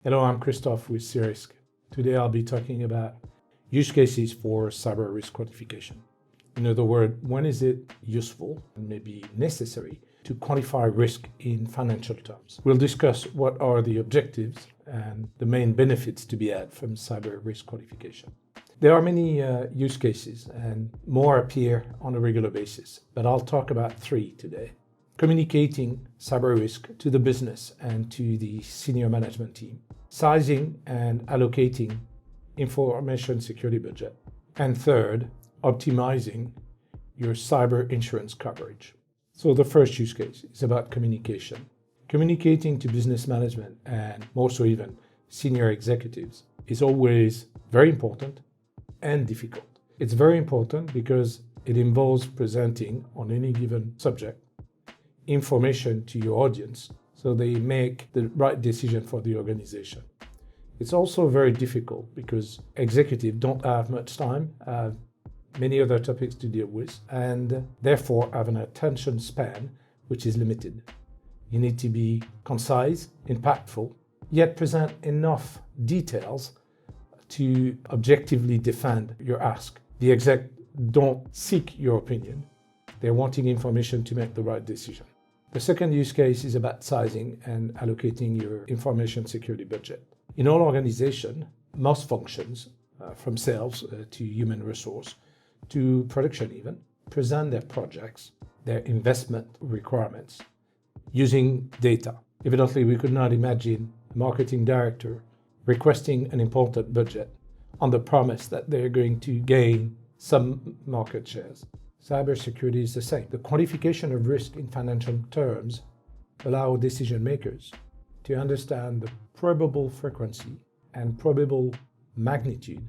Hello, I'm Christophe with Cyber Risk. Today I'll be talking about use cases for cyber risk quantification. In other words, when is it useful and maybe necessary to quantify risk in financial terms? We'll discuss what are the objectives and the main benefits to be had from cyber risk quantification. There are many use cases and more appear on a regular basis, but I'll talk about three today. Communicating cyber risk to the business and to the senior management team, sizing and allocating information security budget, and third, optimizing your cyber insurance coverage. So the first use case is about communication. Communicating to business management and more so even senior executives is always very important and difficult. It's very important because it involves presenting on any given subject information to your audience so they make the right decision for the organization. It's also very difficult because executives don't have much time, have many other topics to deal with, and therefore have an attention span which is limited. You need to be concise, impactful, yet present enough details to objectively defend your ask. The exec don't seek your opinion. They're wanting information to make the right decision. The second use case is about sizing and allocating your information security budget. In all organizations, most functions, from sales to human resource to production even, present their projects, their investment requirements using data. Evidently, we could not imagine a marketing director requesting an important budget on the promise that they're going to gain some market shares. Cybersecurity is the same. The quantification of risk in financial terms allow decision makers to understand the probable frequency and probable magnitude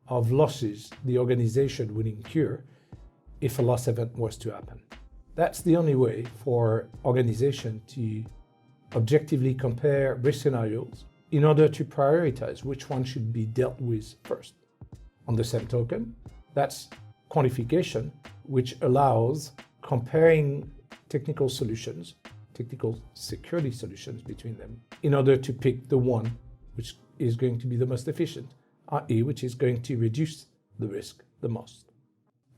of losses the organization would incur if a loss event was to happen. That's the only way for organizations to objectively compare risk scenarios in order to prioritize which one should be dealt with first. On the same token, that's quantification, which allows comparing technical solutions, technical security solutions between them, in order to pick the one which is going to be the most efficient, i.e. which is going to reduce the risk the most.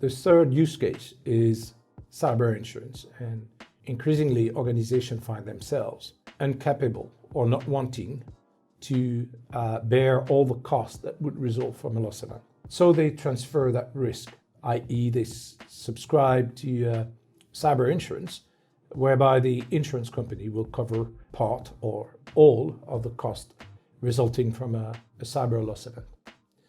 The third use case is cyber insurance, and increasingly organizations find themselves incapable or not wanting to bear all the costs that would result from a loss event. So they transfer that risk, i.e. they subscribe to cyber insurance, whereby the insurance company will cover part or all of the cost resulting from a cyber loss event.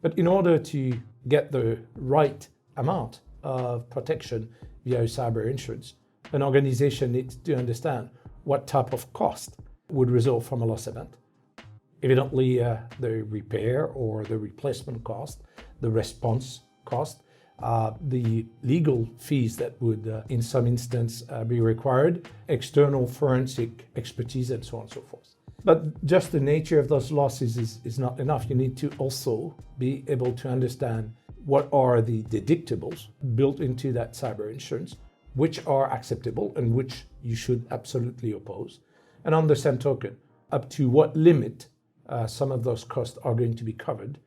But in order to get the right amount of protection via cyber insurance, an organization needs to understand what type of cost would result from a loss event. Evidently, the repair or the replacement cost, the response cost, the legal fees that would, in some instance, be required, external forensic expertise, and so on and so forth. But just the nature of those losses is not enough. You need to also be able to understand what are the deductibles built into that cyber insurance, which are acceptable and which you should absolutely oppose. And on the same token, up to what limit some of those costs are going to be covered,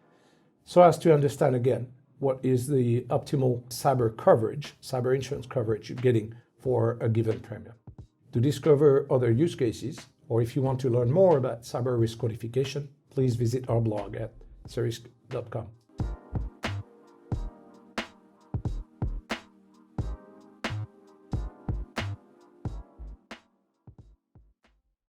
so as to understand again what is the optimal cyber insurance coverage you're getting for a given premium. To discover other use cases, or if you want to learn more about cyber risk quantification, please visit our blog at cyberrisk.com.